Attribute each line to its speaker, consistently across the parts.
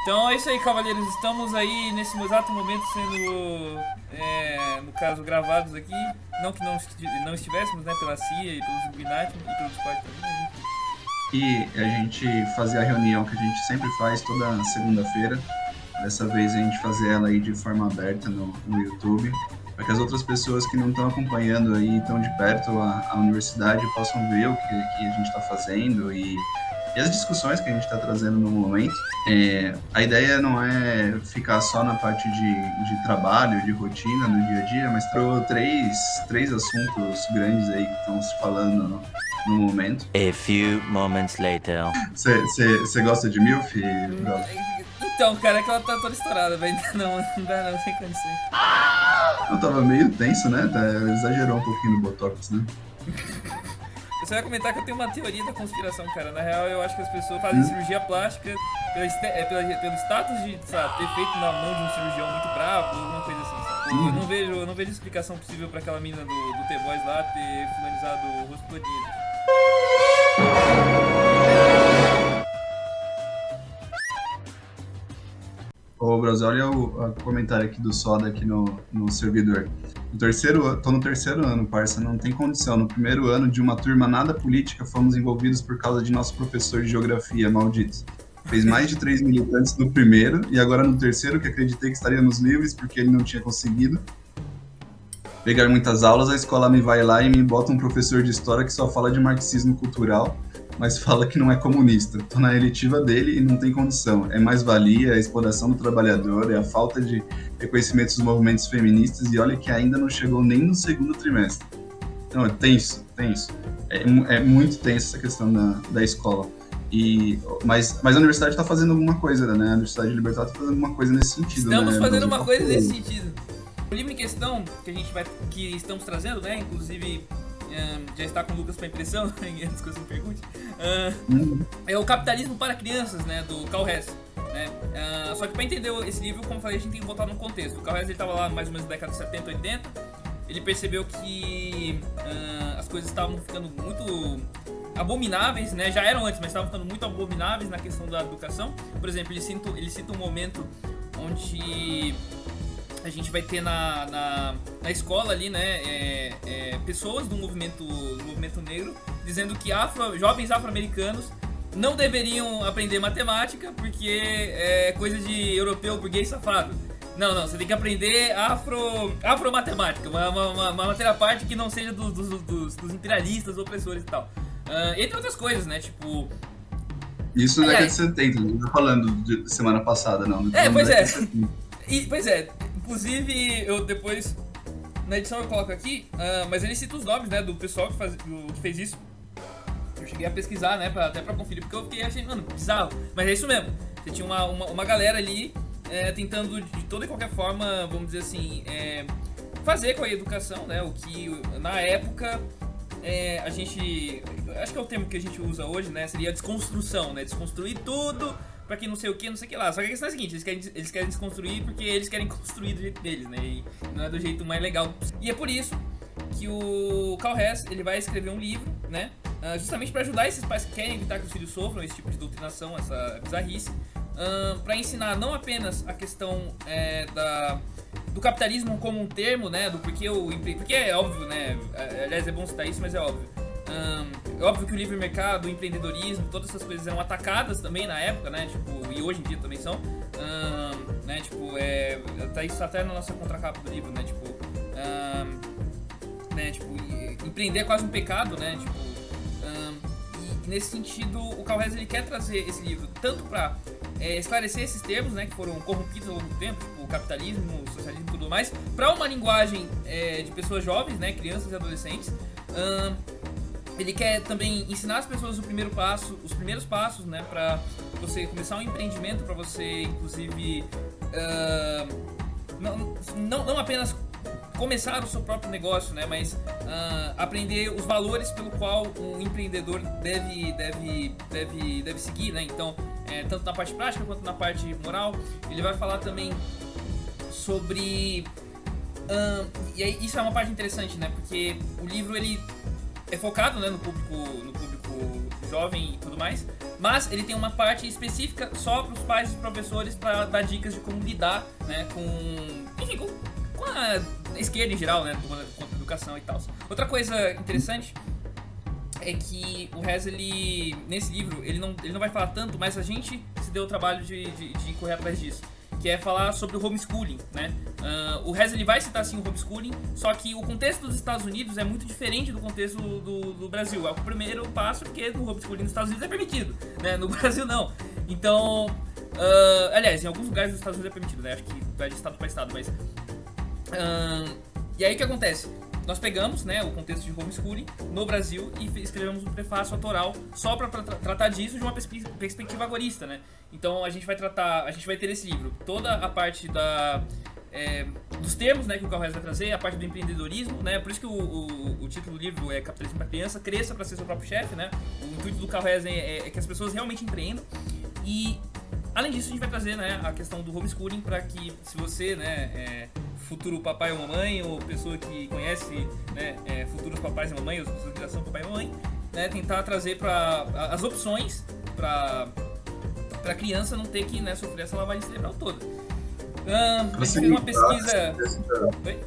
Speaker 1: Então é isso aí, cavaleiros. Estamos aí nesse exato momento sendo, no caso, gravados aqui. Não que não estivéssemos, né, pela CIA e pelos Illuminati e pelos Discord também, né?
Speaker 2: E a gente fazer a reunião que a gente sempre faz toda segunda-feira. Dessa vez a gente fazer ela aí de forma aberta no YouTube, para que as outras pessoas que não estão acompanhando aí tão de perto a universidade possam ver o que a gente está fazendo e as discussões que a gente está trazendo no momento. A ideia não é ficar só na parte de trabalho, de rotina, no dia a dia, mas três assuntos grandes aí que estão se falando no momento.
Speaker 3: A few moments later.
Speaker 2: Você gosta de MILF, brother?
Speaker 1: Então, cara, é que ela tá toda estourada, velho. Não dá não, sem condições.
Speaker 2: Eu tava meio tenso, né? Exagerou um pouquinho no Botox, né?
Speaker 1: Eu só ia comentar que eu tenho uma teoria da conspiração, cara. Na real, eu acho que as pessoas fazem cirurgia plástica pelo status de, sabe, ter feito na mão de um cirurgião muito bravo, alguma coisa assim, sabe? Eu não vejo explicação possível pra aquela mina do The-Boys lá ter finalizado o rosto todinho.
Speaker 2: Ô, Brasil, olha o comentário aqui do Soda aqui no servidor. Tô no terceiro ano, parça, não tem condição. No primeiro ano de uma turma nada política, fomos envolvidos por causa de nosso professor de geografia, maldito. Fez mais de 3 militantes no primeiro, e agora no terceiro, que acreditei que estaríamos livres, porque ele não tinha conseguido pegar muitas aulas, a escola me vai lá e me bota um professor de história que só fala de marxismo cultural, mas fala que não é comunista. Tô na eletiva dele e não tem condição. É mais-valia, é a exploração do trabalhador, é a falta de reconhecimento dos movimentos feministas, e olha que ainda não chegou nem no segundo trimestre. Então, é tenso. É muito tenso essa questão da escola. Mas a universidade está fazendo alguma coisa, né? A Universidade de Libertad está fazendo alguma coisa nesse sentido.
Speaker 1: Estamos
Speaker 2: né?
Speaker 1: fazendo uma coisa nesse sentido. O livro em questão que estamos trazendo, né? Inclusive já está com o Lucas para impressão, antes que você me pergunte. É o Capitalismo para Crianças, né? Do Karl Hess. Né? Só que para entender esse livro, como eu falei, a gente tem que voltar no contexto. O Karl Hess estava lá mais ou menos na década de 70, 80. Ele percebeu que as coisas estavam ficando muito abomináveis, né? Já eram antes, mas estavam ficando muito abomináveis na questão da educação. Por exemplo, ele cita um momento onde a gente vai ter na escola ali, né, pessoas do movimento negro dizendo que jovens afro-americanos não deveriam aprender matemática porque é coisa de europeu burguês safado. Não, você tem que aprender afro-matemática, uma matéria à parte que não seja dos imperialistas, opressores e tal. Entre outras coisas, né, tipo...
Speaker 2: Isso na década de 70, não tô falando de semana passada, não.
Speaker 1: Pois é. Pois é, inclusive eu depois, na edição eu coloco aqui, mas ele cita os nomes, né, do pessoal que fez isso. Eu cheguei a pesquisar, né, até pra conferir, porque eu fiquei achando, mano, bizarro. Mas é isso mesmo, você tinha uma galera ali tentando de toda e qualquer forma, vamos dizer assim, fazer com a educação, né, o que na época a gente, acho que é o termo que a gente usa hoje, né, seria a desconstrução, né, desconstruir tudo pra que não sei o que lá. Só que a questão é a seguinte, eles querem desconstruir porque eles querem construir do jeito deles, né, e não é do jeito mais legal. E é por isso que o Karl Hess, ele vai escrever um livro, né, justamente pra ajudar esses pais que querem evitar que os filhos sofram esse tipo de doutrinação, essa bizarrice, pra ensinar não apenas a questão do capitalismo como um termo, né, do porque é óbvio, né, aliás é bom citar isso, mas é óbvio. É óbvio que o livre mercado, o empreendedorismo, todas essas coisas eram atacadas também na época, né, tipo, e hoje em dia também são, né, tipo, tá isso até na nossa contracapa do livro, né, tipo, empreender é quase um pecado, né, tipo, e nesse sentido o Karl Hess, ele quer trazer esse livro tanto pra esclarecer esses termos, né, que foram corrompidos ao longo do tempo, tipo, o capitalismo, o socialismo e tudo mais, pra uma linguagem de pessoas jovens, né, crianças e adolescentes. Ele quer também ensinar as pessoas os primeiros passos, né, pra você começar um empreendimento, pra você, inclusive, não apenas começar o seu próprio negócio, né, mas aprender os valores pelo qual um empreendedor deve seguir, né, então, tanto na parte prática quanto na parte moral. Ele vai falar também sobre... e aí, isso é uma parte interessante, né, porque o livro, ele é focado, né, no público jovem e tudo mais, Mas ele tem uma parte específica só para os pais e professores para dar dicas de como lidar, né, enfim, com a esquerda em geral, né, com a educação e tal. Outra coisa interessante é que o Rez, ele, nesse livro, ele não vai falar tanto, mas a gente se deu o trabalho de correr atrás disso, que é falar sobre o homeschooling, né? O Rez, ele vai citar sim o homeschooling, só que o contexto dos Estados Unidos é muito diferente do contexto do Brasil. É o primeiro passo, porque o homeschooling nos Estados Unidos é permitido, né? No Brasil não. Então, aliás, em alguns lugares dos Estados Unidos é permitido, né? Acho que vai de estado para estado, mas... e aí o que acontece? Nós pegamos, né, o contexto de homeschooling no Brasil e escrevemos um prefácio autoral só para tratar disso de uma perspectiva agorista, né? Então a gente vai ter esse livro, toda a parte dos termos, né, que o Carl Rez vai trazer, a parte do empreendedorismo, né? Por isso que o título do livro é Capitalismo para Criança, cresça para ser seu próprio chefe, né? O intuito do Carl Rez é que as pessoas realmente empreendam. E além disso, a gente vai trazer, né, a questão do homeschooling para que, se você, né, futuro papai ou mamãe, ou pessoa que conhece, né, futuros papais e mamães, ou pessoas que já são papai e mamãe, né, tentar trazer as opções para a criança não ter que, né, sofrer essa lavagem cerebral toda. A gente fez uma pesquisa...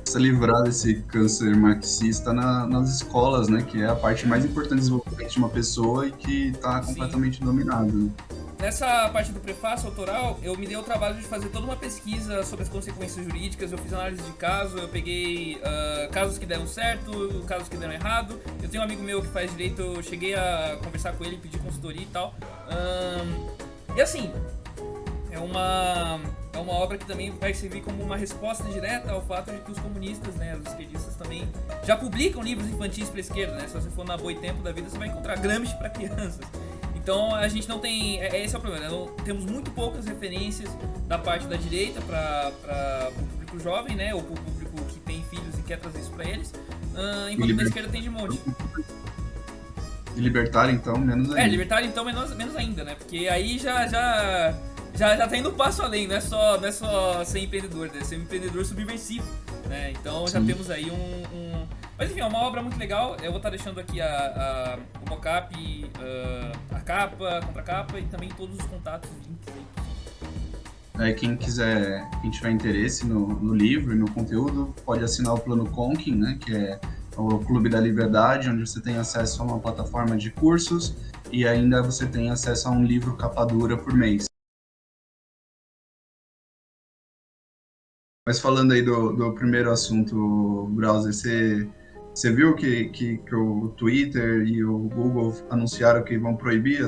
Speaker 2: Se livrar desse câncer marxista nas escolas, né, que é a parte mais importante do desenvolvimento de uma pessoa e que está completamente dominada. Né?
Speaker 1: Nessa parte do prefácio autoral, eu me dei o trabalho de fazer toda uma pesquisa sobre as consequências jurídicas, eu fiz análise de caso, eu peguei casos que deram certo, casos que deram errado. Eu tenho um amigo meu que faz direito, eu cheguei a conversar com ele, pedir consultoria e tal. E assim, é uma obra que também vai servir como uma resposta direta ao fato de que os comunistas, né, os esquerdistas também já publicam livros infantis para a esquerda, né? Se você for na Boitempo da vida, você vai encontrar Gramsci para crianças. Então a gente não tem, esse é o problema, né? Temos muito poucas referências da parte da direita para o público jovem, né? Ou para o público que tem filhos e quer trazer isso para eles, enquanto da esquerda tem de monte.
Speaker 2: E libertário então, menos ainda.
Speaker 1: Libertário então, menos ainda, né? Porque aí já tá indo um passo além, não é só ser empreendedor, né? Ser um empreendedor subversivo, né? Então já temos aí Mas enfim, é uma obra muito legal. Eu vou estar deixando aqui o mockup, a capa, a contracapa e também todos os contatos, links aí.
Speaker 2: Quem tiver interesse no livro e no conteúdo, pode assinar o Plano Conquim, né, que é o Clube da Liberdade, onde você tem acesso a uma plataforma de cursos e ainda você tem acesso a um livro capa dura por mês. Mas falando aí do primeiro assunto, Browser, você viu que o Twitter e o Google anunciaram que vão proibir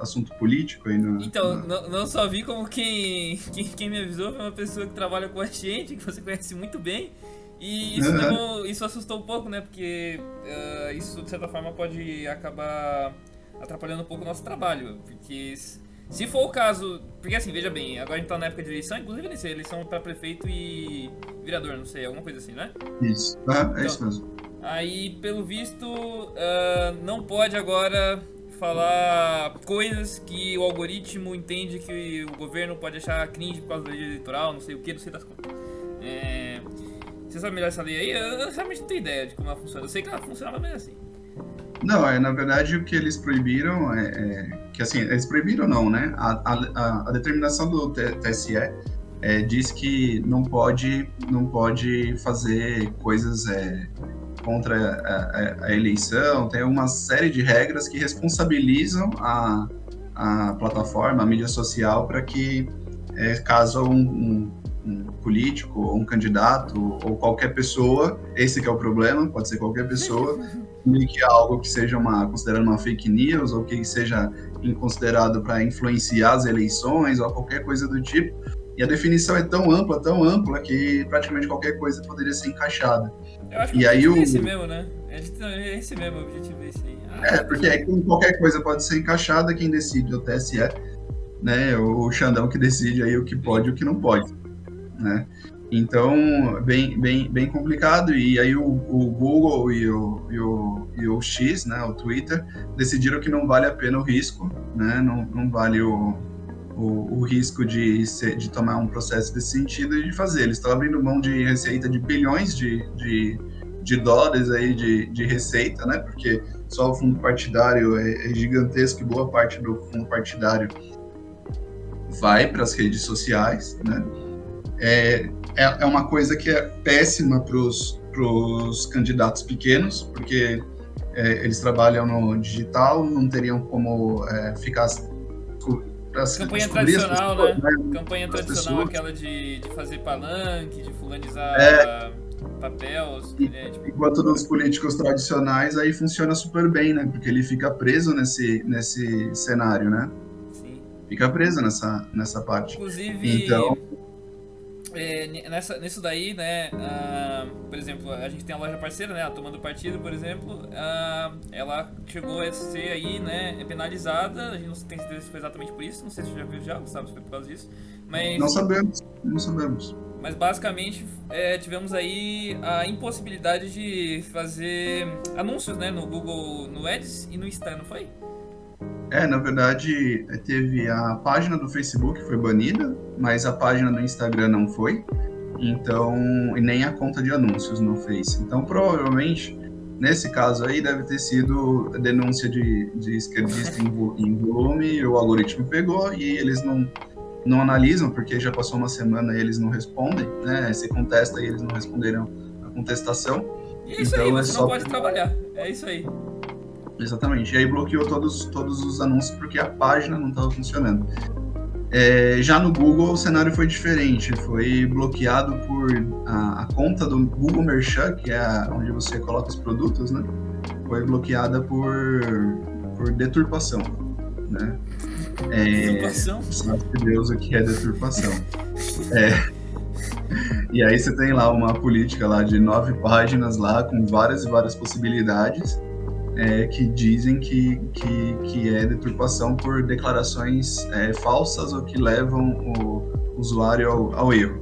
Speaker 2: assunto político aí no...
Speaker 1: Então, não só vi como quem me avisou foi uma pessoa que trabalha com a gente, que você conhece muito bem. E isso assustou um pouco, né? Porque isso, de certa forma, pode acabar atrapalhando um pouco o nosso trabalho. Porque se for o caso... Porque assim, veja bem, agora a gente tá na época de eleição, inclusive eleição pra prefeito e vereador, não sei, alguma coisa assim, né?
Speaker 2: Isso, é isso mesmo.
Speaker 1: Aí, pelo visto, não pode agora falar coisas que o algoritmo entende que o governo pode achar cringe por causa da lei eleitoral, não sei o que, não sei das contas. Você sabe melhor essa lei aí? Eu realmente não tenho ideia de como ela funciona. Eu sei que ela funcionava meio assim.
Speaker 2: Não, na verdade o que eles proibiram que assim, eles proibiram não, né? A determinação do TSE diz que não pode fazer coisas contra a eleição, tem uma série de regras que responsabilizam a plataforma, a mídia social, para que caso um político, ou um candidato, ou qualquer pessoa, esse que é o problema, pode ser qualquer pessoa, que algo que seja considerado uma fake news, ou que seja considerado para influenciar as eleições, ou qualquer coisa do tipo. E a definição é tão ampla, que praticamente qualquer coisa poderia ser encaixada.
Speaker 1: Eu acho que é esse mesmo, né? É esse mesmo, o objetivo é esse aí.
Speaker 2: Porque qualquer coisa pode ser encaixada, quem decide é o TSE, né? O Xandão que decide aí o que pode e o que não pode, né? Então, bem complicado. E aí o Google e o X, né, o Twitter, decidiram que não vale a pena o risco, né? Não vale o risco de tomar um processo desse sentido e de fazer. Eles estão abrindo mão de receita de bilhões de dólares aí de receita, né? Porque só o fundo partidário é gigantesco e boa parte do fundo partidário vai para as redes sociais, né? É uma coisa que é péssima para os candidatos pequenos, porque eles trabalham no digital, não teriam como ficar
Speaker 1: campanha tradicional, pessoas, né? Campanha tradicional, aquela de fazer palanque, de fulanizar papéis.
Speaker 2: Enquanto nos políticos tradicionais, aí funciona super bem, né? Porque ele fica preso nesse cenário, né?
Speaker 1: Sim.
Speaker 2: Fica preso nessa parte.
Speaker 1: Inclusive,
Speaker 2: então,
Speaker 1: nisso daí, né? Por exemplo, a gente tem a loja parceira, né? A Tomando Partido, por exemplo. Ela chegou a ser aí, né? Penalizada. A gente não tem certeza se foi exatamente por isso. Não sei se você já viu Gustavo, se foi por causa disso. Mas
Speaker 2: não sabemos.
Speaker 1: Mas basicamente tivemos aí a impossibilidade de fazer anúncios, né, no Google, no Ads e no Insta, não foi?
Speaker 2: Na verdade, teve a página do Facebook que foi banida, mas a página do Instagram não foi. Então, e nem a conta de anúncios no Face. Então, provavelmente, nesse caso aí, deve ter sido denúncia de esquerdista em volume, o algoritmo pegou e eles não analisam, porque já passou uma semana e eles não respondem, né? Se contesta e eles não responderam a contestação.
Speaker 1: E é isso então, aí, você não pode trabalhar. É isso aí.
Speaker 2: Exatamente. E aí bloqueou todos os anúncios porque a página não estava funcionando. Já no Google o cenário foi diferente. Foi bloqueado por a conta do Google Merchant, que é onde você coloca os produtos, né? Foi bloqueada por deturpação, né?
Speaker 1: Deturpação?
Speaker 2: Sabe que Deus o que é deturpação. E aí você tem lá uma política lá de 9 páginas lá, com várias e várias possibilidades, que dizem que é deturpação por declarações falsas ou que levam o usuário ao erro.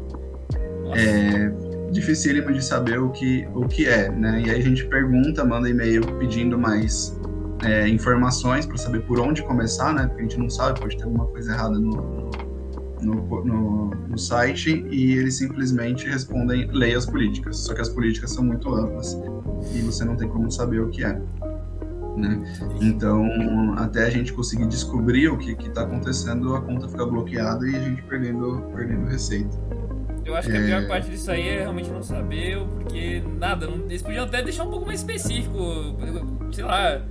Speaker 2: Dificílimo de saber o que é, né? E aí a gente pergunta, manda e-mail pedindo mais informações para saber por onde começar, né? Porque a gente não sabe, pode ter alguma coisa errada no site, e eles simplesmente respondem: leia as políticas. Só que as políticas são muito amplas e você não tem como saber o que é, né? Então, até a gente conseguir descobrir o que está acontecendo, a conta fica bloqueada e a gente perdendo receita.
Speaker 1: Eu acho que a pior parte disso aí é realmente não saber, porque eles podiam até deixar um pouco mais específico, sei lá.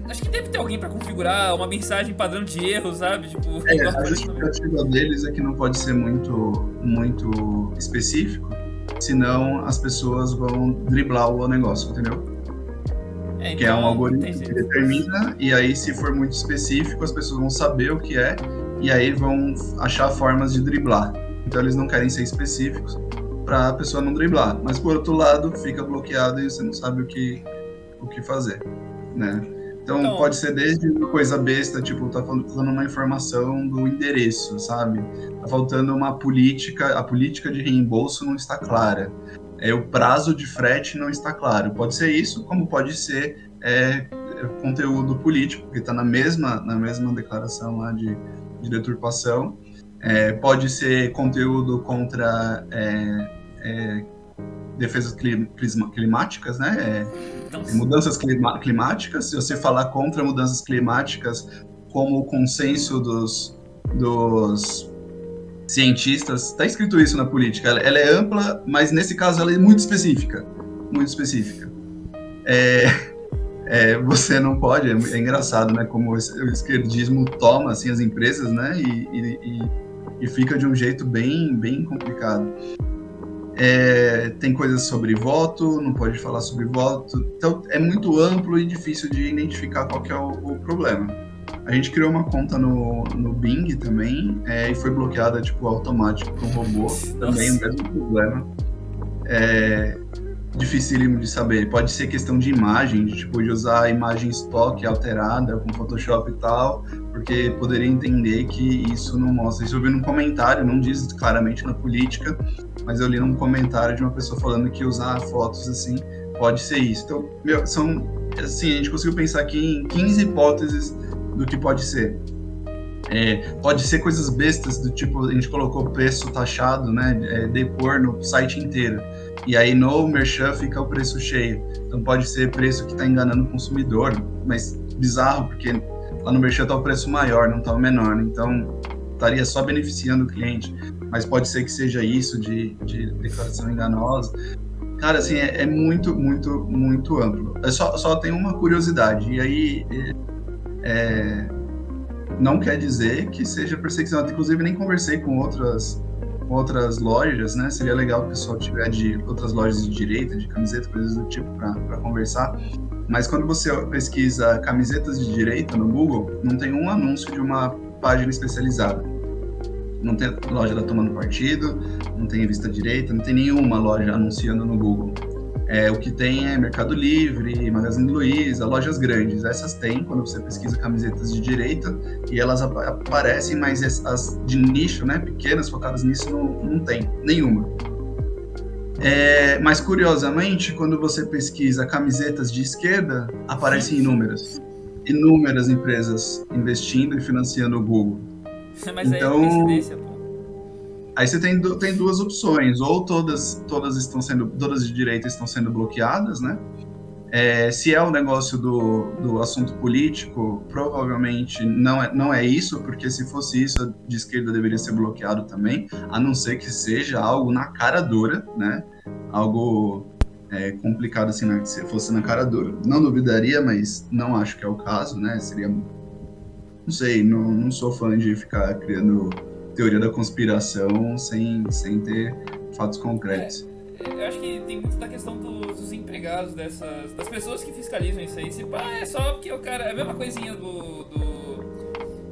Speaker 1: Acho que deve ter alguém pra configurar uma mensagem padrão de erro, sabe? Tipo,
Speaker 2: a justificativa deles é que não pode ser muito específico, senão as pessoas vão driblar o negócio, entendeu?
Speaker 1: Então,
Speaker 2: que é um algoritmo que determina, e aí se for muito específico, as pessoas vão saber o que é, e aí vão achar formas de driblar. Então eles não querem ser específicos para a pessoa não driblar, mas por outro lado fica bloqueado e você não sabe o que fazer, né? Então pode ser desde uma coisa besta, tipo, tá faltando uma informação do endereço, sabe? Tá faltando uma política, a política de reembolso não está clara. O prazo de frete não está claro. Pode ser isso, como pode ser conteúdo político, que está na mesma declaração lá de deturpação. Pode ser conteúdo contra defesas climáticas, né? Mudanças climáticas. Se você falar contra mudanças climáticas, como o consenso dos cientistas, está escrito isso na política, ela é ampla, mas nesse caso ela é muito específica. Você não pode, é engraçado, né, como o esquerdismo toma assim as empresas, né, e fica de um jeito bem complicado. Tem coisas sobre voto, não pode falar sobre voto, então é muito amplo e difícil de identificar qual que é o problema. A gente criou uma conta no Bing também, e foi bloqueada, tipo, automático por um robô. Também o mesmo problema. Dificílimo de saber. Pode ser questão de imagem, de usar a imagem estoque alterada com Photoshop e tal, porque poderia entender que isso não mostra. Isso eu vi num comentário, não diz claramente na política, mas eu li num comentário de uma pessoa falando que usar fotos assim pode ser isso. Então, assim, a gente conseguiu pensar aqui em 15 hipóteses do que pode ser. Pode ser coisas bestas, do tipo, a gente colocou preço taxado, né, depor no site inteiro. E aí no Merchan fica o preço cheio. Então pode ser preço que está enganando o consumidor, mas bizarro, porque lá no Merchan está o preço maior, não está o menor. Então estaria só beneficiando o cliente. Mas pode ser que seja isso, de declaração enganosa. Cara, assim, é muito, muito, muito amplo. Só tem uma curiosidade, e aí não quer dizer que seja perseguição. Inclusive, nem conversei com outras lojas, né? Seria legal que o pessoal tiver de outras lojas de direita, de camiseta, coisas do tipo, para conversar. Mas quando você pesquisa camisetas de direita no Google, não tem um anúncio de uma página especializada. Não tem loja da Tomando Partido, não tem revista direita, não tem nenhuma loja anunciando no Google. O que tem é Mercado Livre, Magazine Luiza, lojas grandes. Essas tem quando você pesquisa camisetas de direita e elas aparecem, mas as de nicho, né, pequenas, focadas nisso, não tem nenhuma. Mas curiosamente, quando você pesquisa camisetas de esquerda, aparecem inúmeras empresas investindo e financiando o Google.
Speaker 1: Mas
Speaker 2: então,
Speaker 1: aí é coincidência, pô.
Speaker 2: Aí você tem duas opções, ou todas de direita estão sendo bloqueadas, né? Se é o negócio do assunto político, provavelmente não é isso, porque se fosse isso, a de esquerda deveria ser bloqueado também, a não ser que seja algo na cara dura, né? Algo complicado assim, né? Se fosse na cara dura. Não duvidaria, mas não acho que é o caso, né? Seria... Não sei, não sou fã de ficar criando teoria da conspiração sem ter fatos concretos.
Speaker 1: Eu acho que tem muito da questão dos empregados, das pessoas que fiscalizam isso aí. Se pá, é só porque o cara... É a mesma coisinha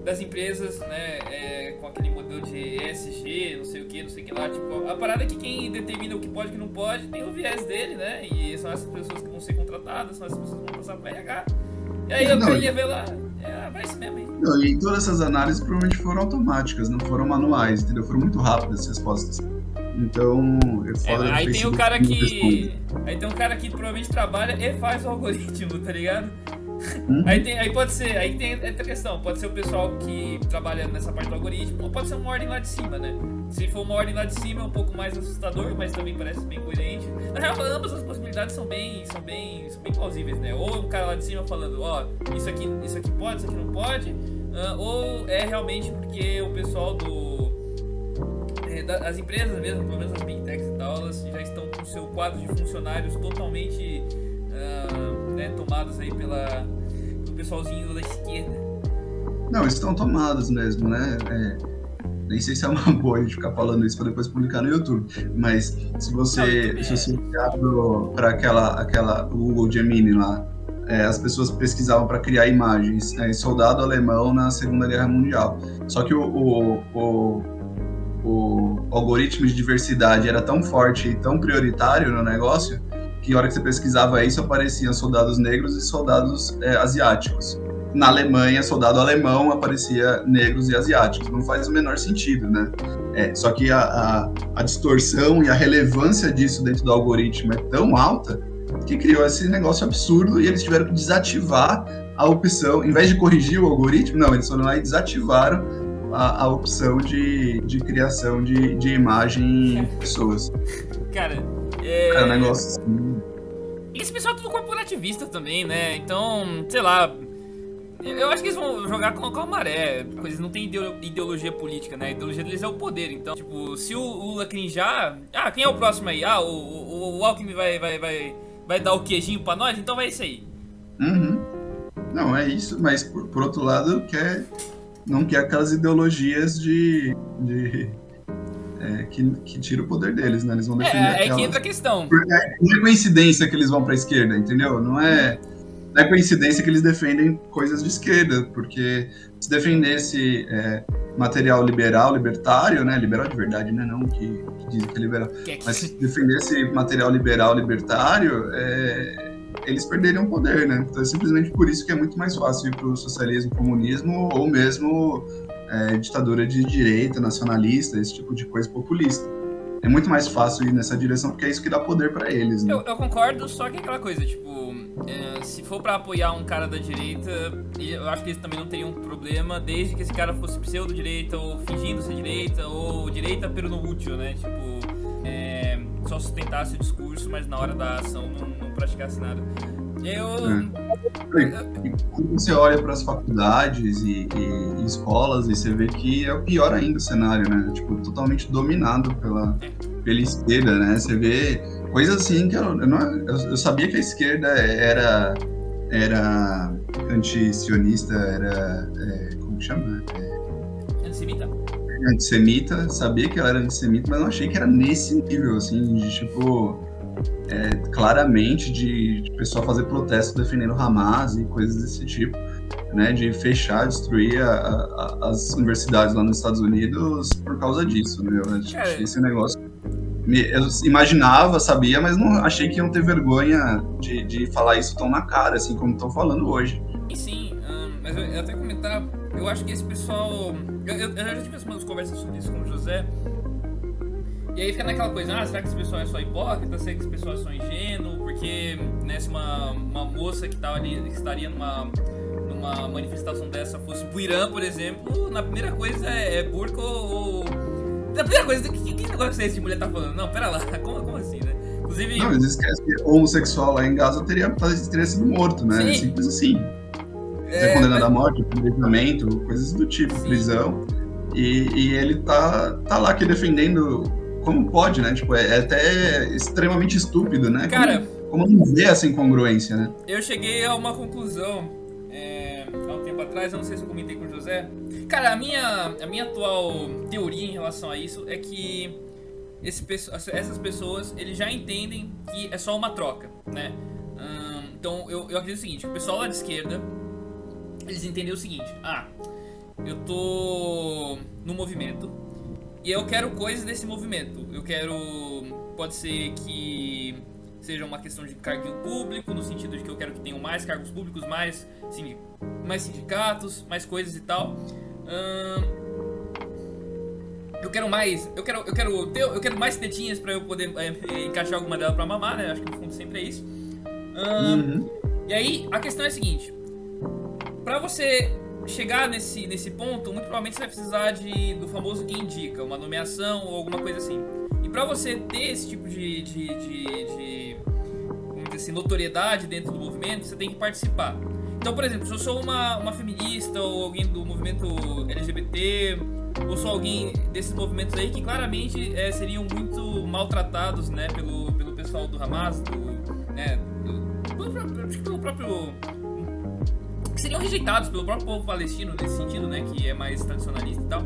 Speaker 1: das empresas, né? Com aquele modelo de ESG, não sei o que lá. Tipo, a parada é que quem determina o que pode e o que não pode tem o viés dele, né? E são essas pessoas que vão ser contratadas, são essas pessoas que vão passar para RH. E aí eu queria ver lá... vai isso mesmo aí.
Speaker 2: Não, e todas essas análises provavelmente foram automáticas, não foram manuais, entendeu? Foram muito rápidas as respostas. Então,
Speaker 1: aí tem um cara que provavelmente trabalha e faz o algoritmo, tá ligado? Aí pode ser, aí tem essa questão, pode ser o pessoal que trabalha nessa parte do algoritmo, ou pode ser uma ordem lá de cima, né? Se for uma ordem lá de cima é um pouco mais assustador, mas também parece bem coerente. Na real, ambas as possibilidades são bem plausíveis, né? Ou um cara lá de cima falando, isso aqui pode, isso aqui não pode, ou é realmente porque o pessoal as empresas mesmo, pelo menos as big techs e tal, elas já estão com o seu quadro de funcionários totalmente tomados aí pelo pessoalzinho da esquerda.
Speaker 2: Não, estão tomados mesmo, né? Nem sei se é uma boa a gente ficar falando isso para depois publicar no YouTube, mas se você olhar para aquela Google Gemini lá, as pessoas pesquisavam para criar imagens, soldado alemão na Segunda Guerra Mundial. Só que o algoritmo de diversidade era tão forte e tão prioritário no negócio que a hora que você pesquisava isso, apareciam soldados negros e soldados asiáticos. Na Alemanha, soldado alemão, aparecia negros e asiáticos. Não faz o menor sentido, né? Só que a distorção e a relevância disso dentro do algoritmo é tão alta que criou esse negócio absurdo e eles tiveram que desativar a opção. Em vez de corrigir o algoritmo, não, eles foram lá e desativaram a opção de criação de imagem em pessoas.
Speaker 1: Cara,
Speaker 2: é um negócio assim.
Speaker 1: Esse pessoal é tudo corporativista também, né? Então, sei lá. Eu acho que eles vão jogar com a maré. Eles não têm ideologia política, né? A ideologia deles é o poder. Então, tipo, se o Lula crinjar... quem é o próximo aí? O Alckmin vai dar o queijinho pra nós? Então vai isso aí.
Speaker 2: Uhum. Não, é isso. Mas, por outro lado, não quer aquelas ideologias que tira o poder deles, né? Eles vão defender aquelas...
Speaker 1: que entra a questão.
Speaker 2: Não é coincidência que eles vão pra esquerda, entendeu? Não é coincidência que eles defendem coisas de esquerda, porque se defendesse material libertário, né? Liberal de verdade, né? Não que dizem que é liberal. Mas se defendesse material libertário, eles perderiam poder, né? Então é simplesmente por isso que é muito mais fácil ir pro socialismo, comunismo, ou mesmo ditadura de direita, nacionalista, esse tipo de coisa populista. é muito mais fácil ir nessa direção, porque é isso que dá poder pra eles, né?
Speaker 1: Eu concordo, só que é aquela coisa, tipo, se for pra apoiar um cara da direita, eu acho que eles também não teriam um problema, desde que esse cara fosse pseudo-direita, ou fingindo ser direita, ou direita pero no útil, né? Tipo, só sustentasse o discurso, mas na hora da ação não praticasse nada.
Speaker 2: E quando você olha para as faculdades e escolas, e você vê que é o pior ainda o cenário, né? Tipo, totalmente dominado pela esquerda, né? Você vê coisas assim que eu sabia que a esquerda era anti-sionista, como que chama? Antissemita, sabia que ela era antissemita, mas não achei que era nesse nível, assim, de tipo, claramente de pessoal fazer protesto defendendo Hamas e coisas desse tipo, né, de fechar, destruir as universidades lá nos Estados Unidos por causa disso, né, eu achei esse negócio, eu imaginava, sabia, mas não achei que iam ter vergonha de falar isso tão na cara, assim, como estão falando hoje.
Speaker 1: Sim, mas eu até comentar, eu acho que esse pessoal, eu já tive umas conversas sobre isso com o José, e aí fica naquela coisa, será que esse pessoal é só hipócrita, será que esse pessoal é só ingênuo, porque, né, se uma moça que estaria numa manifestação dessa fosse pro Irã, por exemplo, na primeira coisa é burca ou... Na primeira coisa, que negócio é esse de mulher tá falando? Não, pera lá, como assim, né? Inclusive...
Speaker 2: Não, eles esquecem que homossexual lá em Gaza teria sido morto, né?
Speaker 1: Sim.
Speaker 2: Simples assim. Ser condenado à morte, apedrejamento, coisas do tipo, sim. Prisão. E ele tá lá aqui defendendo como pode, né? Tipo, é até extremamente estúpido, né?
Speaker 1: Cara...
Speaker 2: Como não vê essa incongruência, né?
Speaker 1: Eu cheguei a uma conclusão há um tempo atrás, eu não sei se eu comentei com o José. Cara, a minha atual teoria em relação a isso é que essas pessoas, eles já entendem que é só uma troca, né? Então, eu acredito o seguinte, que o pessoal lá de esquerda, eles entendem o seguinte, eu tô no movimento e eu quero coisas desse movimento. Pode ser que seja uma questão de cargo público, no sentido de que eu quero que tenham mais cargos públicos, mais sindicatos, mais coisas e tal. Eu quero mais tetinhas pra eu poder encaixar alguma delas pra mamar, né? Acho que no fundo sempre é isso. E aí, a questão é a seguinte. Pra você chegar nesse ponto, muito provavelmente você vai precisar do famoso quem indica, uma nomeação ou alguma coisa assim. E pra você ter esse tipo de vamos dizer assim, notoriedade dentro do movimento, você tem que participar. Então, por exemplo, se eu sou uma feminista ou alguém do movimento LGBT, ou sou alguém desses movimentos aí que claramente seriam muito maltratados, né, pelo pessoal do Hamas, pelo próprio... que seriam rejeitados pelo próprio povo palestino nesse sentido, né, que é mais tradicionalista e tal.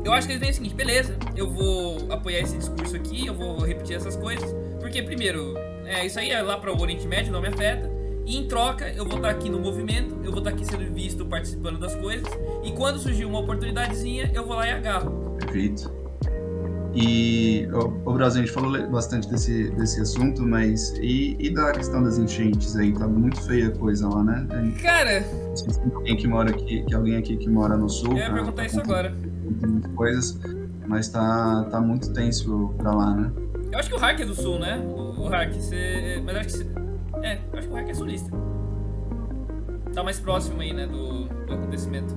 Speaker 1: Eu acho que eles veem o seguinte, beleza, eu vou apoiar esse discurso aqui, eu vou repetir essas coisas, porque primeiro, isso aí é lá para o Oriente Médio, não me afeta, e em troca eu vou estar aqui no movimento, eu vou estar aqui sendo visto, participando das coisas, e quando surgir uma oportunidadezinha, eu vou lá e agarro.
Speaker 2: Perfeito. E o Brasil, a gente falou bastante desse assunto, mas e da questão das enchentes aí? Tá muito feia a coisa lá, né?
Speaker 1: Cara...
Speaker 2: Não sei se tem alguém que mora aqui, alguém aqui que mora no sul.
Speaker 1: Eu ia perguntar isso agora.
Speaker 2: Coisas, mas tá muito tenso pra lá, né?
Speaker 1: Eu acho que o Hack é do sul, né? O Hack, mas acho que acho que o Hack é sulista. Tá mais próximo aí, né, do acontecimento.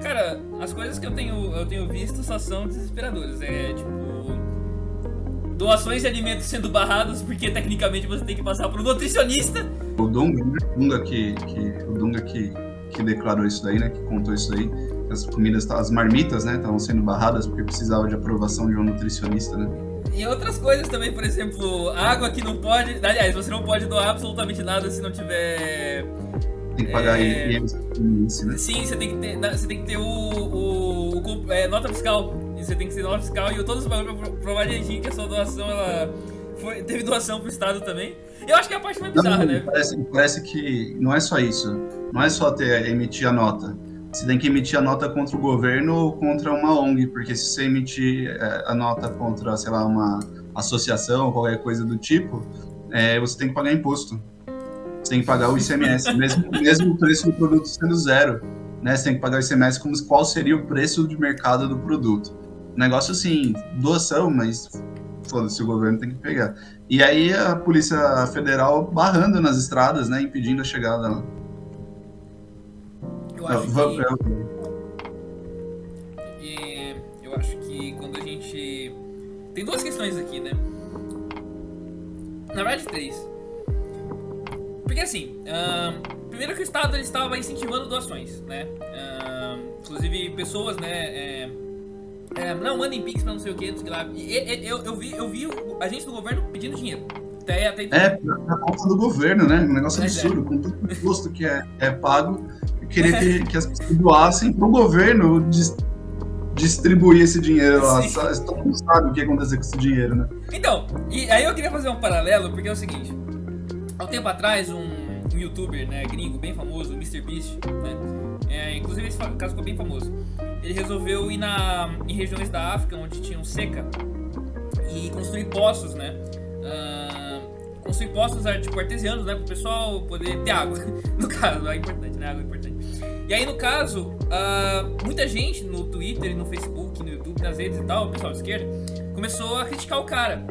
Speaker 1: Cara, as coisas que eu tenho visto só são desesperadoras. Tipo, doações de alimentos sendo barradas porque tecnicamente você tem que passar por um nutricionista.
Speaker 2: O Dunga que declarou isso daí, né, que contou isso daí. As comidas, as marmitas, né, estavam sendo barradas porque precisava de aprovação de um nutricionista, né?
Speaker 1: E outras coisas também, por exemplo, água que não pode... Aliás, você não pode doar absolutamente nada se não tiver...
Speaker 2: Tem que pagar IMS, né?
Speaker 1: Sim, você tem que ter nota fiscal. E você tem que ter nota fiscal e todos os bagulhos pra provar direitinho que a sua doação, teve doação pro Estado também. Eu acho que é a parte mais bizarra, né?
Speaker 2: Parece que não é só isso. Não é só emitir a nota. Você tem que emitir a nota contra o governo ou contra uma ONG, porque se você emitir a nota contra, sei lá, uma associação ou qualquer coisa do tipo, você tem que pagar imposto. Você tem que pagar o ICMS, mesmo o preço do produto sendo zero, né? Você tem que pagar o ICMS como qual seria o preço de mercado do produto. Negócio assim, doação, mas foda-se, o governo tem que pegar. E aí a Polícia Federal barrando nas estradas, né, impedindo a chegada lá.
Speaker 1: Eu acho
Speaker 2: Vamos-
Speaker 1: eu acho que quando a gente... Tem duas questões aqui, né? Na verdade, três. Porque assim, primeiro que o Estado ele estava incentivando doações, né? Inclusive pessoas, né? Não, mandem Pix pra não sei o que, não sei o que lá. Eu vi agentes do governo pedindo dinheiro. Até
Speaker 2: na conta do governo, né? Um negócio
Speaker 1: Mas
Speaker 2: absurdo, com todo o imposto que é pago, eu queria que as pessoas doassem pro governo distribuir esse dinheiro lá.
Speaker 1: Sim.
Speaker 2: Todo mundo sabe o que ia acontecer com esse dinheiro, né?
Speaker 1: Então, e aí eu queria fazer um paralelo, porque é o seguinte. Há um tempo atrás, um youtuber, né, gringo, bem famoso, o MrBeast, né? Inclusive esse caso ficou bem famoso. Ele resolveu ir em regiões da África onde tinham seca e construir poços, né? Construir poços tipo artesianos, né? Para o pessoal poder ter água. No caso, é importante, né? Água é importante. E aí, no caso, muita gente no Twitter, no Facebook, no YouTube, nas redes e tal, o pessoal de esquerda, começou a criticar o cara.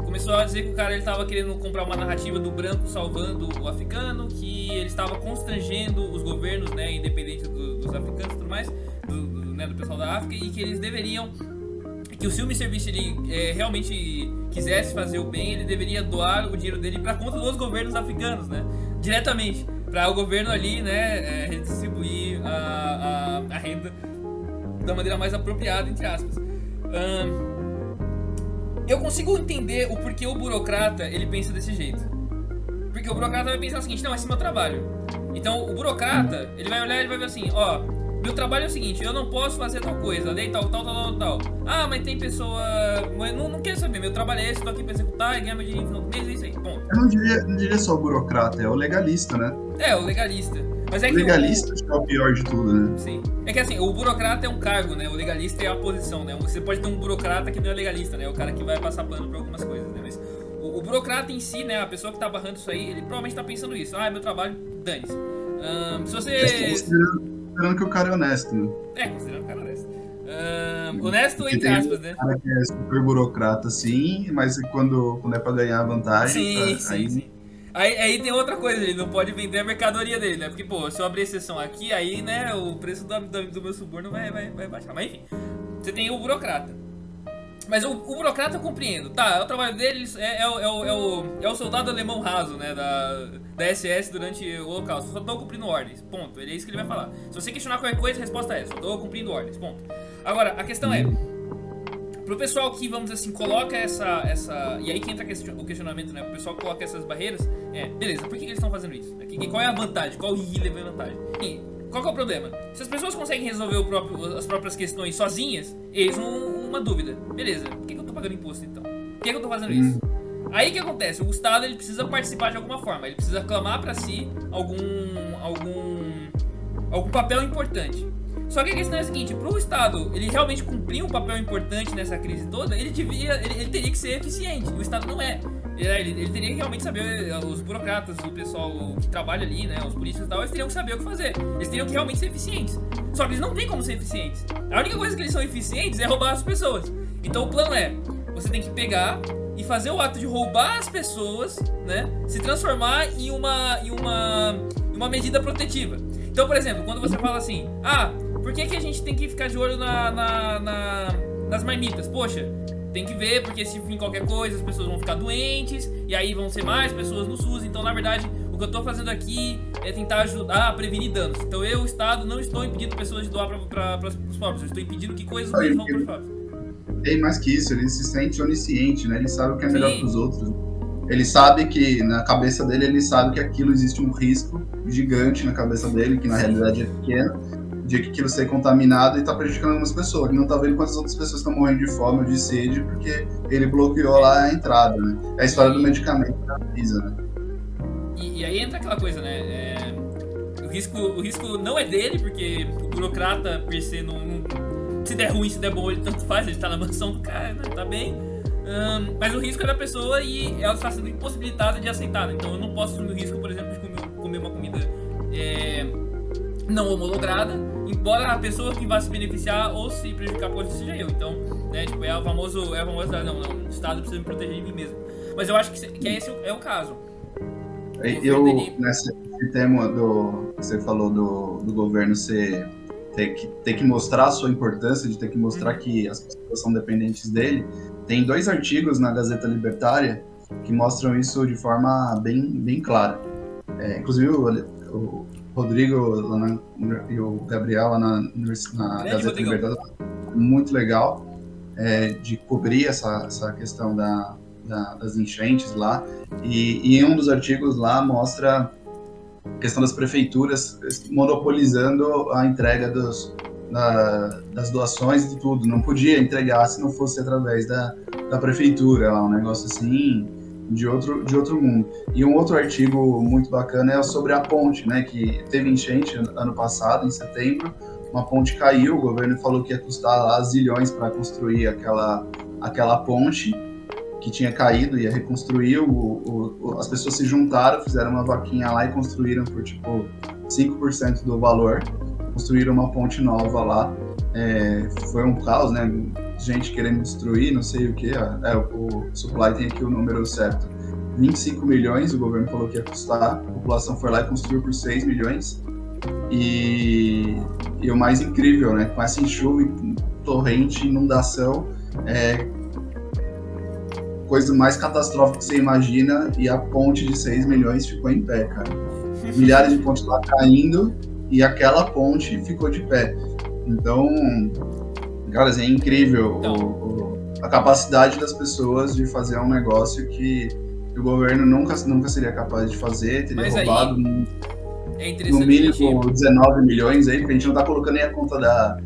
Speaker 1: Começou a dizer que o cara ele tava querendo comprar uma narrativa do branco salvando o africano, que ele estava constrangendo os governos, né, independente dos africanos e tudo mais, do pessoal da África, e que eles deveriam, que se o MrBeast ele realmente quisesse fazer o bem, ele deveria doar o dinheiro dele para conta dos governos africanos, né, diretamente, para o governo ali, né, redistribuir a renda da maneira mais apropriada, entre aspas. Eu consigo entender o porquê o burocrata ele pensa desse jeito. Porque o burocrata vai pensar o seguinte: não, esse é meu trabalho. Então o burocrata ele vai olhar e vai ver assim: ó, meu trabalho é o seguinte, eu não posso fazer tal coisa, lei tal. Ah, mas tem pessoa. Mas não quero saber, meu trabalho é esse, tô aqui pra executar e ganhar meu dinheiro no final do mês, é isso aí, ponto.
Speaker 2: Eu não diria só o burocrata, é o legalista, né?
Speaker 1: É, o legalista. Mas é
Speaker 2: O
Speaker 1: que
Speaker 2: legalista é o pior de tudo, né?
Speaker 1: Sim. É que assim, o burocrata é um cargo, né? O legalista é a posição, né? Você pode ter um burocrata que não é legalista, né? O cara que vai passar pano pra algumas coisas, né? Mas o burocrata em si, né? A pessoa que tá barrando isso aí, ele provavelmente tá pensando isso. Ah, é meu trabalho, dane-se. Se você...
Speaker 2: Considerando que o cara é honesto, né?
Speaker 1: Considerando o cara honesto. Honesto entre
Speaker 2: Tem
Speaker 1: aspas, né?
Speaker 2: um cara que é super burocrata, sim, mas quando é pra ganhar vantagem...
Speaker 1: Sim. Aí tem outra coisa, ele não pode vender a mercadoria dele, né? Porque, pô, se eu abrir exceção aqui, aí, né, o preço do meu suborno vai baixar. Mas enfim, você tem o burocrata. Mas o burocrata eu compreendo, tá? O trabalho dele é o soldado alemão raso, né? Da SS durante o Holocausto. Só tô cumprindo ordens, ponto. É isso que ele vai falar. Se você questionar qualquer coisa, a resposta é: só tô cumprindo ordens, ponto. Agora, a questão é: pro pessoal que, vamos dizer assim, coloca essa... E aí que entra o questionamento, né? Pro pessoal que coloca essas barreiras, beleza, por que eles estão fazendo isso? Qual é a vantagem? Qual relevante vantagem? E qual que é o problema? Se as pessoas conseguem resolver as próprias questões sozinhas, eis uma dúvida. Beleza, por que eu tô pagando imposto então? Por que eu tô fazendo isso? Aí o que acontece? O Estado ele precisa participar de alguma forma. Ele precisa clamar pra si algum papel importante. Só que a questão é a seguinte: pro Estado ele realmente cumprir um papel importante nessa crise toda, ele teria que ser eficiente. O Estado não é. Ele teria que realmente saber, os burocratas, o pessoal que trabalha ali, né, os políticos e tal, eles teriam que saber o que fazer. Eles teriam que realmente ser eficientes. Só que eles não têm como ser eficientes. A única coisa que eles são eficientes é roubar as pessoas. Então o plano é: você tem que pegar e fazer o ato de roubar as pessoas, né, se transformar em uma medida protetiva. Então, por exemplo, quando você fala assim: por que a gente tem que ficar de olho nas marmitas? Poxa, tem que ver, porque se vir qualquer coisa, as pessoas vão ficar doentes, e aí vão ser mais pessoas no SUS. Então, na verdade, o que eu tô fazendo aqui é tentar ajudar a prevenir danos. Então, o Estado, não estou impedindo pessoas de doar para os pobres, eu estou impedindo que coisas ruins vão para os pobres.
Speaker 2: Tem mais que isso, ele se sente onisciente, né? Ele sabe o que é melhor para os outros. Ele sabe que, na cabeça dele, ele sabe que aquilo existe um risco gigante na cabeça dele, que na realidade é pequeno, de que aquilo ser contaminado e tá prejudicando algumas pessoas. Ele não tá vendo quantas outras pessoas estão morrendo de fome ou de sede porque ele bloqueou lá a entrada, né? É a história do medicamento da Visa, né?
Speaker 1: E aí entra aquela coisa, né? O risco não é dele, porque o burocrata, per se, se der ruim, se der bom, ele tanto faz, ele tá na mansão do cara, né? Tá bem. Mas o risco é da pessoa e ela está sendo impossibilitada de aceitar, né? Então eu não posso assumir o risco, por exemplo, de comer uma comida não homologada, embora a pessoa que vai se beneficiar ou se prejudicar pode seja eu. Então, né, tipo, é o famoso, não, o Estado precisa me proteger de mim mesmo. Mas eu acho que esse é o caso.
Speaker 2: Nesse tema que você falou do governo ter que mostrar a sua importância, de ter que mostrar que as pessoas são dependentes dele, tem 2 artigos na Gazeta Libertária que mostram isso de forma bem clara. Inclusive o Rodrigo e o Gabriel lá na Gazeta Libertária, muito legal de cobrir essa questão das enchentes lá, e em um dos artigos lá mostra a questão das prefeituras monopolizando a entrega das doações e tudo. Não podia entregar se não fosse através da prefeitura, lá, um negócio assim de outro mundo. E um outro artigo muito bacana é sobre a ponte, né, que teve enchente ano passado, em setembro, uma ponte caiu, o governo falou que ia custar lá zilhões para construir aquela ponte que tinha caído, ia reconstruir, as pessoas se juntaram, fizeram uma vaquinha lá e construíram por tipo 5% do valor, construíram uma ponte nova lá. Foi um caos, né? Gente querendo destruir, não sei o que. O Supply tem aqui o número certo. 25 milhões o governo falou que ia custar, a população foi lá e construiu por 6 milhões. E o mais incrível, né? Com essa enxurra, torrente, inundação, coisa mais catastrófica que você imagina, e a ponte de 6 milhões ficou em pé, cara. Milhares de pontes lá caindo e aquela ponte ficou de pé. Então, cara, é incrível a capacidade das pessoas de fazer um negócio que o governo nunca seria capaz de fazer, teria roubado no mínimo 19 milhões aí, porque a gente não tá colocando nem a conta da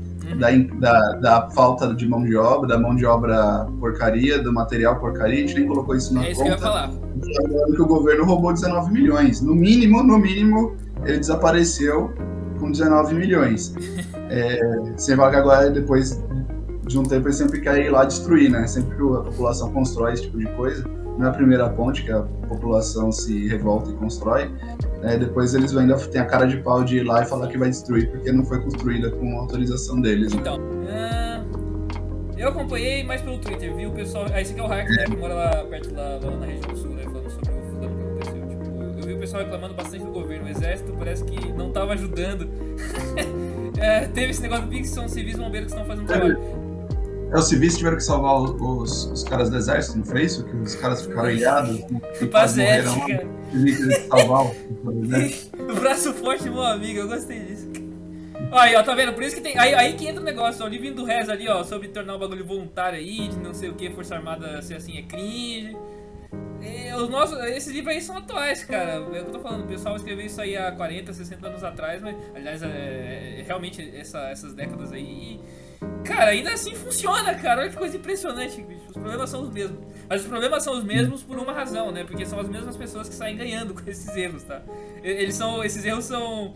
Speaker 2: falta de mão de obra, da mão de obra porcaria, do material porcaria, a gente nem colocou isso na conta.
Speaker 1: É isso que eu ia falar.
Speaker 2: Que o governo roubou 19 milhões. No mínimo, ele desapareceu com 19 milhões. Sem vaga agora, depois de um tempo, ele sempre quer ir lá destruir, né? Sempre que a população constrói esse tipo de coisa, não é a primeira ponte que a população se revolta e constrói, depois eles ainda têm a cara de pau de ir lá e falar que vai destruir porque não foi construída com autorização deles, né?
Speaker 1: Então, eu acompanhei mais pelo Twitter, vi o pessoal. Esse aqui é o Hack, né? Que mora lá perto lá na região do sul, né? Falando sobre o fulano que aconteceu. Tipo, eu vi o pessoal reclamando bastante do governo. O exército parece que não tava ajudando. Teve esse negócio de que são civis bombeiros que estão fazendo trabalho.
Speaker 2: Os civis tiveram que salvar os caras do exército, não foi isso? Que os caras ficaram ilhados.
Speaker 1: Pazética.
Speaker 2: Salvar
Speaker 1: o braço forte, meu amigo, eu gostei disso. Aí, ó, tá vendo? Por isso que tem. Aí que entra o negócio, ó, o livrinho do Rez ali, ó, sobre tornar o bagulho voluntário aí, de não sei o que, Força Armada ser assim é cringe. Esses livros aí são atuais, cara. É o que eu tô falando, o pessoal escreveu isso aí há 40, 60 anos atrás, mas, aliás, realmente essas décadas aí. Cara, ainda assim funciona, cara. Olha que coisa impressionante, bicho. Os problemas são os mesmos. Mas os problemas são os mesmos por uma razão, né? Porque são as mesmas pessoas que saem ganhando com esses erros, tá? Esses erros são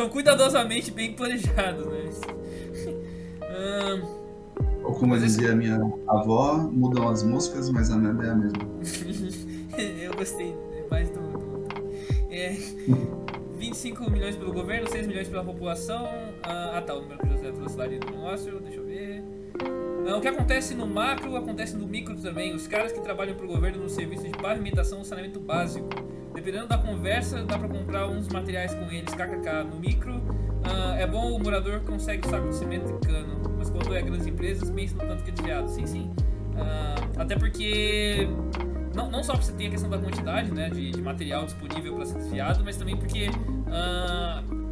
Speaker 1: cuidadosamente bem planejados, né?
Speaker 2: Ou como dizia minha avó, mudam as músicas, mas a merda é a mesma.
Speaker 1: Eu gostei mais do 25 milhões pelo governo, 6 milhões pela população. Tá, o número que o José trouxe lá do negócio, deixa eu ver. O que acontece no macro, acontece no micro também. Os caras que trabalham pro governo no serviço de pavimentação e saneamento básico. Dependendo da conversa, dá pra comprar uns materiais com eles, kkk. No micro, é bom o morador consegue saco de cimento e cano. Mas quando é grandes empresas, pensa no tanto que é desviado. Sim. Até porque... Não só porque você tem a questão da quantidade, né, de material disponível para ser desviado, mas também porque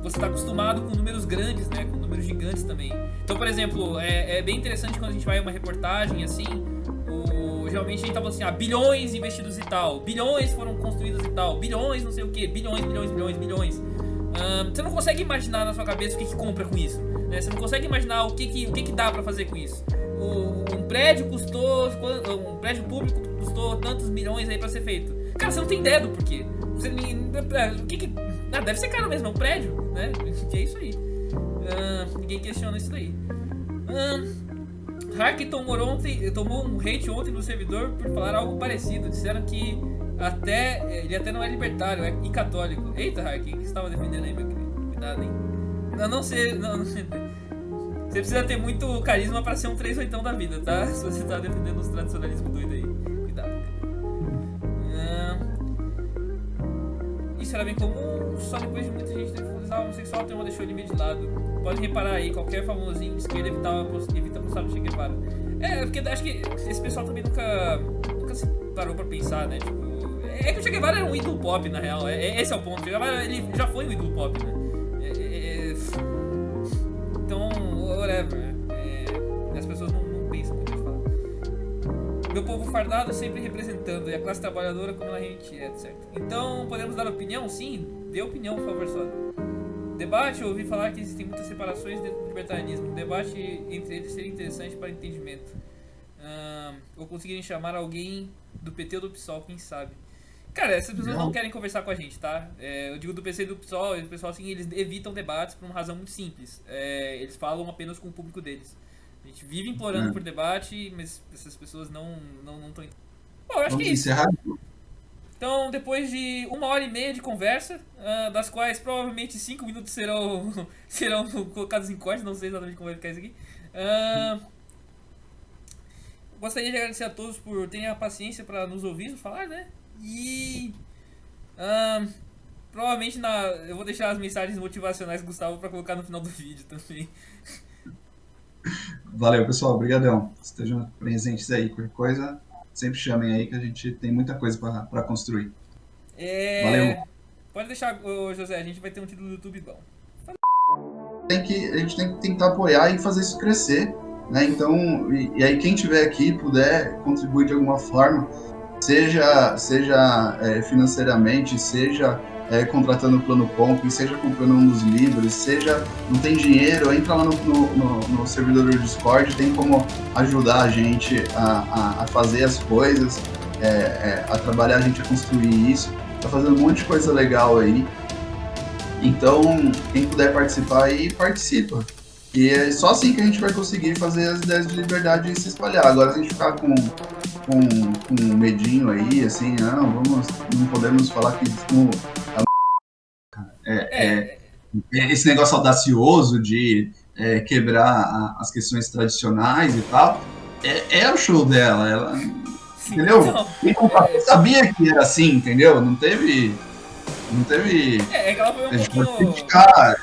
Speaker 1: você está acostumado com números grandes, né, com números gigantes também. Então, por exemplo, é bem interessante quando a gente vai em uma reportagem assim, geralmente a gente tá falando assim, bilhões investidos e tal, bilhões foram construídos e tal, bilhões não sei o que, bilhões. Você não consegue imaginar na sua cabeça o que compra com isso, né? Você não consegue imaginar o que dá para fazer com isso. Um prédio público custou tantos milhões aí pra ser feito. Cara, você não tem ideia do porquê. Deve ser caro mesmo, é um prédio, né? Que é isso aí. Ninguém questiona isso aí. Hack tomou um hate ontem no servidor por falar algo parecido. Disseram que ele até não é libertário, e católico. Eita, Hack, o que você estava defendendo aí, meu querido? Cuidado, hein? Não sei. Você precisa ter muito carisma pra ser um 38ão da vida, tá? Se você tá defendendo os tradicionalismos doidos aí. Cuidado. Isso era bem comum, só depois de muita gente ter usar homossexual, o tema deixou ele meio de lado. Pode reparar aí, qualquer famosinho de esquerda evita postar no Che Guevara. Porque acho que esse pessoal também nunca se parou pra pensar, né? Tipo, é que o Che Guevara era um ídolo pop, na real. Esse é o ponto. O Che Guevara, ele já foi um ídolo pop, né? Então, whatever. As pessoas não pensam muito em falar. Meu povo fardado sempre representando, e a classe trabalhadora como a gente é, certo? Então, podemos dar opinião? Sim, dê opinião, por favor, só. Debate, eu ouvi falar que existem muitas separações dentro do libertarianismo. Debate entre eles seria interessante para entendimento. Ou conseguirem chamar alguém do PT ou do PSOL, quem sabe. Cara, essas pessoas não querem conversar com a gente, tá? Eu digo do PC e do PSOL, o pessoal assim, eles evitam debates por uma razão muito simples. Eles falam apenas com o público deles. A gente vive implorando por debate, mas essas pessoas não estão... Bom, eu acho que é isso. Então, depois de 1h30 de conversa, das quais provavelmente 5 minutos serão colocados em corte, não sei exatamente como vai ficar isso aqui. Gostaria de agradecer a todos por terem a paciência para nos ouvir, nos falar, né? E provavelmente eu vou deixar as mensagens motivacionais do Gustavo para colocar no final do vídeo também.
Speaker 2: Valeu, pessoal. Obrigadão. Estejam presentes aí. Qualquer coisa, sempre chamem aí que a gente tem muita coisa para construir. Valeu.
Speaker 1: Pode deixar, José, a gente vai ter um título do YouTube igual.
Speaker 2: A gente tem que tentar apoiar e fazer isso crescer, né? Então, e aí quem tiver aqui puder contribuir de alguma forma, seja financeiramente, seja contratando o Plano Compre, seja comprando um dos livros, seja não tem dinheiro, entra lá no servidor do Discord, tem como ajudar a gente a fazer as coisas, a trabalhar a gente a construir isso, tá fazendo um monte de coisa legal aí. Então, quem puder participar aí, participa. E é só assim que a gente vai conseguir fazer as ideias de liberdade se espalhar. Agora, se a gente ficar com medinho aí, assim, não podemos falar que esse negócio audacioso de quebrar as questões tradicionais e tal, é o show dela. Ela, entendeu? Eu sabia que era assim, entendeu? Não teve.
Speaker 1: Que ela foi
Speaker 2: a gente pode criticar.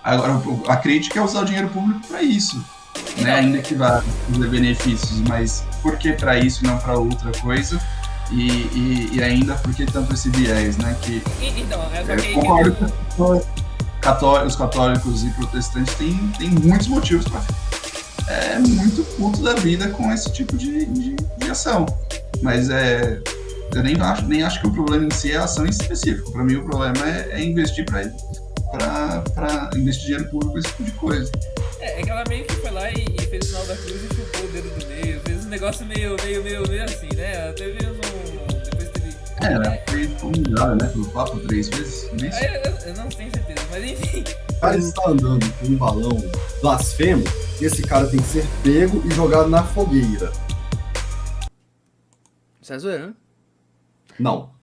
Speaker 2: Agora, a crítica é usar o dinheiro público para isso, né? Ainda que vá trazer benefícios, mas por que para isso e não para outra coisa? E ainda por que tanto esse viés, né? Eu concordo que os católicos e protestantes têm muitos motivos para muito puto da vida com esse tipo de ação. Mas eu nem acho que o problema em si é a ação em específico. Para mim, o problema é investir para investir dinheiro público esse tipo de coisa.
Speaker 1: Que ela meio que foi lá e fez o sinal da cruz e chupou o dedo do meio, fez um negócio meio assim, né? Ela teve depois teve...
Speaker 2: Ela foi humilhada, né? Pelo Papa 3 vezes, não é isso?
Speaker 1: Eu não tenho certeza, mas enfim.
Speaker 4: O cara está andando com um balão blasfemo, esse cara tem que ser pego e jogado na fogueira.
Speaker 1: Você é zoeira, né?
Speaker 4: Não.